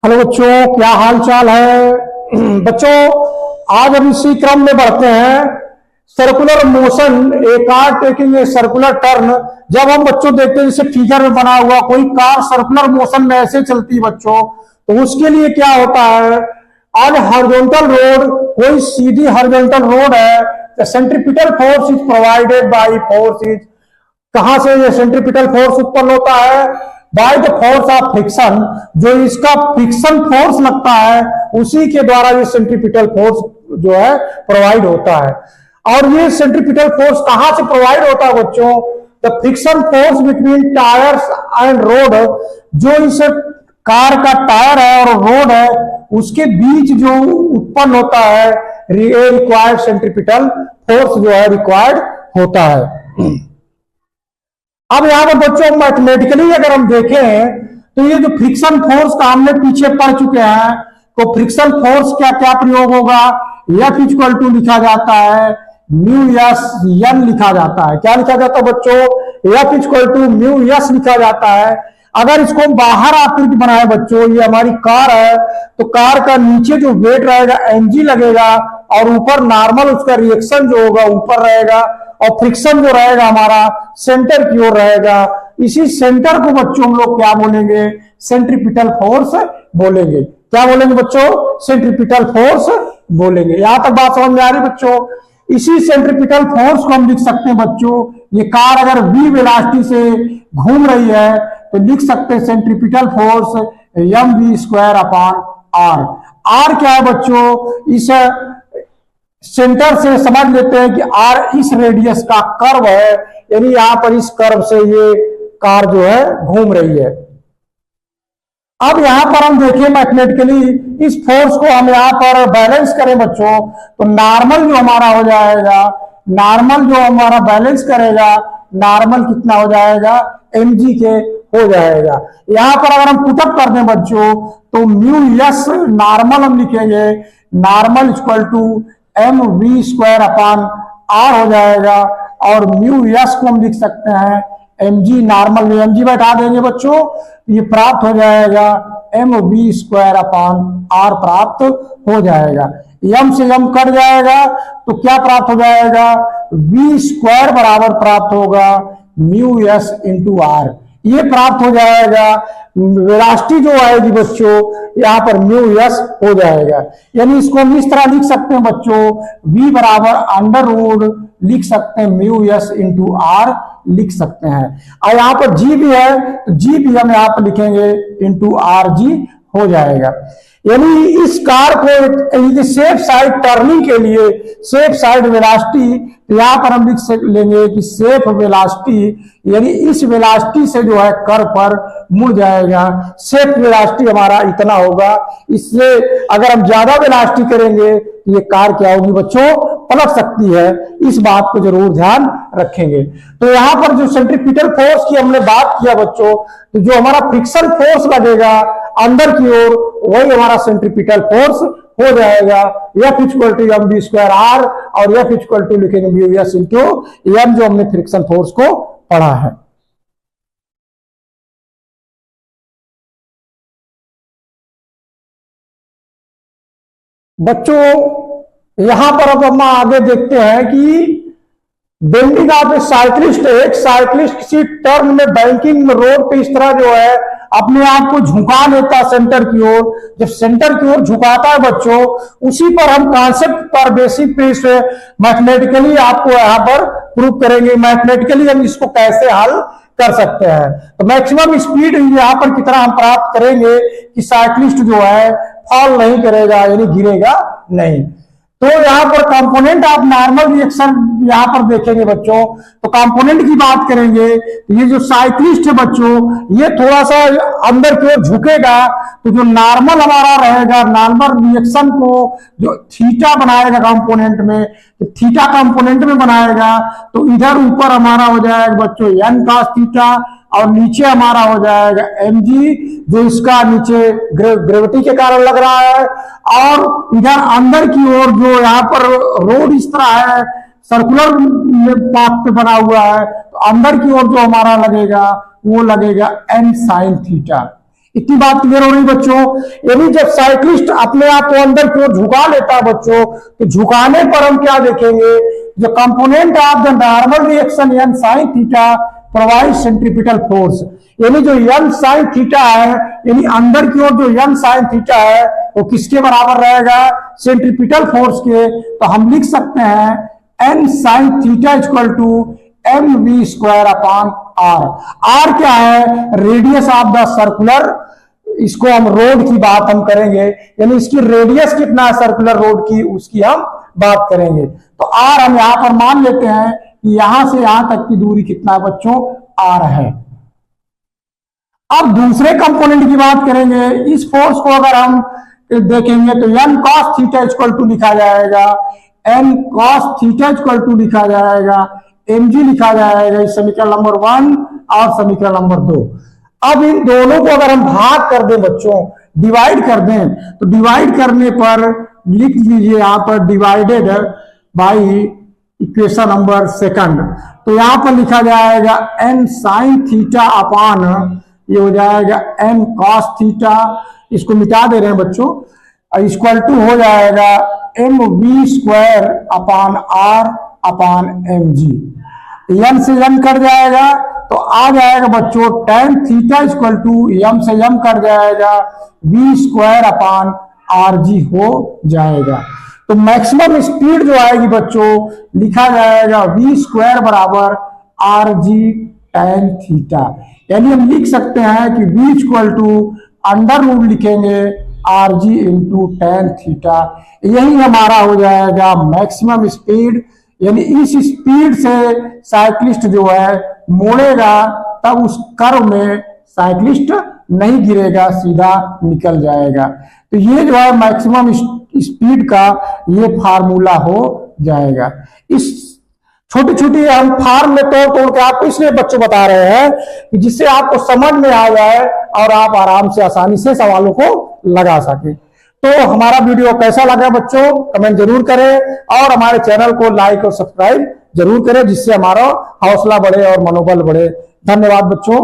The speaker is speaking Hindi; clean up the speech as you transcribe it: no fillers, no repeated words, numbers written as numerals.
हेलो बच्चों, क्या हाल चाल है। बच्चों, आज हम इसी क्रम में बढ़ते हैं। Circular motion, A car taking a circular turn. जब हम बच्चों देखते हैं जैसे फिगर में बना हुआ कोई कार सर्कुलर मोशन में ऐसे चलती है बच्चों, तो उसके लिए क्या होता है। आज हॉरिजॉन्टल रोड, कोई सीधी हॉरिजॉन्टल रोड है, the centripetal force is provided by force is. कहां से ये सेंट्रीपिटल फोर्स उत्पन्न होता है? By the force of friction. जो इसका फ्रिक्शन फोर्स लगता है उसी के द्वारा ये सेंट्रीपिटल फोर्स जो है प्रोवाइड होता है। और ये सेंट्रीपिटल फोर्स कहां से प्रोवाइड होता है बच्चों? The friction force between tyres and road. जो इस कार का टायर है और रोड है उसके बीच जो उत्पन्न होता है रिक्वायर्ड सेंट्रीपिटल फोर्स जो है रिक्वायर्ड होता है। अब यहां पर बच्चों मैथमेटिकली अगर हम देखें तो ये जो फ्रिक्शन फोर्स का हमने पीछे पढ़ चुके हैं, तो फ्रिक्शन फोर्स क्या क्या प्रयोग होगा। F इक्वल टू लिखा जाता है म्यू एस एन लिखा जाता है। क्या लिखा जाता है बच्चों? F equal to mu s लिखा जाता है। अगर इसको बाहर आकृति बनाए बच्चों, ये हमारी कार है तो कार का नीचे जो वेट रहेगा mg लगेगा और ऊपर नॉर्मल उसका रिएक्शन जो होगा ऊपर रहेगा और फ्रिक्शन जो रहेगा हमारा सेंटर की ओर रहेगा। इसी सेंटर को बच्चों हम लोग क्या बोलेंगे? सेंट्रीपिटल फोर्स बोलेंगे। क्या बोलेंगे बच्चों? सेंट्रीपिटल फोर्स बोलेंगे। यहां तक बात समझ में आ रही बच्चों? इसी सेंट्रीपिटल फोर्स को हम लिख सकते हैं बच्चों, ये कार अगर v वेलोसिटी से घूम रही है तो लिख सकते हैं centripetal force mv² upon r। r क्या है बच्चों? इस सेंटर से समझ लेते हैं कि r इस रेडियस का कर्व है, यानी यहां पर इस कर्व से ये कार जो है घूम रही है। अब यहां पर हम देखिए मैथमेटिकली इस फोर्स को हम यहां पर बैलेंस करें बच्चों, तो नॉर्मल जो हमारा हो जाएगा, नॉर्मल जो हमारा बैलेंस करेगा, नॉर्मल कितना हो जाएगा? mg के हो जाएगा। यहां पर अगर हम पुटअप कर दें बच्चों तो म्यू एस नॉर्मल हम लिखेंगे, normal equal to mv² upon r हो जाएगा और म्यू एस को हम लिख सकते हैं mg, नॉर्मल में mg बैठा देंगे बच्चों, ये प्राप्त हो जाएगा mv² अपॉन r प्राप्त हो जाएगा। m से m कट जाएगा तो क्या प्राप्त हो जाएगा? v² बराबर प्राप्त होगा म्यू एस इंटू r। ये प्राप्त हो जाएगा। वेलोसिटी जो आएगी बच्चों यहां पर म्यू एस हो जाएगा, यानी इसको हम इस तरह लिख सकते हैं बच्चों, v बराबर अंडर रूट लिख सकते हैं म्यू एस इंटू आर लिख सकते हैं। और यहां पर g भी है तो g भी हम यहां पर लिखेंगे इंटू आर जी हो जाएगा। यानी इस कार को सेफ साइड टर्निंग के लिए सेफ साइड वेलोसिटी, यहां पर हम लिख लेंगे कि सेफ वेलोसिटी, यानी इस वेलोसिटी से जो है कर्व पर मुड़ जाएगा। सेफ वेलोसिटी हमारा इतना होगा। इससे अगर हम ज्यादा वेलोसिटी करेंगे तो ये कार क्या होगी बच्चों? पलट सकती है। इस बात को जरूर ध्यान रखेंगे। तो यहां पर जो सेंट्रीपिटल फोर्स की हमने बात किया बच्चों, तो जो हमारा फ्रिक्शन फोर्स लगेगा अंदर की ओर वही हमारा सेंट्रीपिटल फोर्स हो जाएगा। F equal to mv² r और F इक्वल टू लिखेंगे म्यू एस इंटू m, जो हमने फ्रिक्शन फोर्स को पढ़ा है। बच्चों यहां पर अब हम आगे देखते हैं कि बेंडिंग ऑफ ए साइक्लिस्ट। एक साइक्लिस्ट किसी टर्न में बैंकिंग में रोड पे इस तरह जो है अपने आप को झुका लेता है सेंटर की ओर। जब सेंटर की ओर झुकाता है बच्चों, उसी पर हम कॉन्सेप्ट पर बेसिक पे इस मैथमेटिकली आपको यहां पर प्रूव करेंगे। मैथमेटिकली हम इसको कैसे हल कर सकते हैं। तो मैक्सिमम स्पीड यहां पर कितना हम प्राप्त करेंगे कि साइक्लिस्ट जो है फॉल नहीं करेगा, यानी गिरेगा नहीं। तो यहां पर कंपोनेंट ऑफ नॉर्मल रिएक्शन यहां पर देखेंगे बच्चों, तो कंपोनेंट की बात करेंगे तो ये जो साइक्लिस्ट है बच्चों ये थोड़ा सा अंदर की ओर झुकेगा, तो जो नॉर्मल हमारा रहेगा, नॉर्मल रिएक्शन को जो थीटा बनाएगा कंपोनेंट में, तो थीटा कंपोनेंट में बनाएगा, तो इधर ऊपर हमारा हो जाएगा बच्चों n cos थीटा और नीचे हमारा हो जाएगा mg, जो इसका नीचे ग्रेविटी के कारण लग रहा है। और इधर अंदर की ओर जो यहाँ पर रोड इस तरह है, सर्कुलर पाथ पे बना हुआ है, तो अंदर की ओर जो हमारा लगेगा वो लगेगा n sin थीटा। इतनी बात क्लियर हो रही बच्चों। यानी जब साइक्लिस्ट अपने आप को अंदर की ओर झुका लेता है बच्चों, तो झुकाने पर हम क्या देखेंगे, जो component of the normal reaction N sine theta provide centripetal force, यानी जो एन साइन थीटा है, यानी अंदर की ओर जो एन साइन थीटा है वो किसके बराबर रहेगा, सेंट्रीपिटल फोर्स के। तो हम लिख सकते हैं N sine theta equal to m v square upon r. R क्या है, रेडियस ऑफ द सर्कुलर, इसको हम रोड की बात हम करेंगे, यानी इसकी रेडियस कितना है सर्कुलर रोड की, उसकी हम बात करेंगे। तो आर हम यहां पर मान लेते हैं कि यहां से यहां तक की दूरी कितना है बच्चों, आर है। अब दूसरे कंपोनेंट की बात करेंगे। इस फोर्स को अगर हम देखेंगे तो N cos theta equal to लिखा जाएगा, N cos theta equal to लिखा जाएगा, एम जी लिखा जाएगा, इस समीकरण नंबर 1 और समीकरण नंबर 2। अब इन दोनों को अगर हम भाग कर दें बच्चों, डिवाइड कर दें, तो डिवाइड करने पर लिख लीजिए यहां पर डिवाइडेड बाई इक्वेशन नंबर 2। तो यहां पर लिखा जाएगा एन साइन थीटा अपान, ये हो जाएगा एन कॉस थीटा, इसको मिटा दे रहे हैं बच्चों, इक्वल टू हो जाएगा m v square upon r upon m g. M से एम कट जाएगा तो आ जाएगा बच्चों tan theta equal to m से एम कट जाएगा we square upon r g हो जाएगा। तो मैक्सिमम स्पीड जो आएगी बच्चों, लिखा जाएगा वी स्क्वायर बराबर आर जी टेन थीटा, यानी हम लिख सकते हैं कि v equal to under root लिखेंगे R G into tan theta, यही हमारा हो जाएगा मैक्सिमम स्पीड। यानी इस स्पीड से साइक्लिस्ट जो है मोड़ेगा, तब उस कर्व में साइक्लिस्ट नहीं गिरेगा, सीधा निकल जाएगा। तो ये जो है मैक्सिमम स्पीड का ये फार्मूला हो जाएगा। इस छोटी छोटी हम फार्म में तोड़ के आपको इसलिए बच्चों बता रहे हैं कि जिससे आपको समझ में आ जाए और आप आराम से आसानी से सवालों को लगा सके। तो हमारा वीडियो कैसा लगा बच्चों, कमेंट जरूर करें और हमारे चैनल को लाइक और सब्सक्राइब जरूर करें, जिससे हमारा हौसला बढ़े और मनोबल बढ़े। धन्यवाद बच्चों।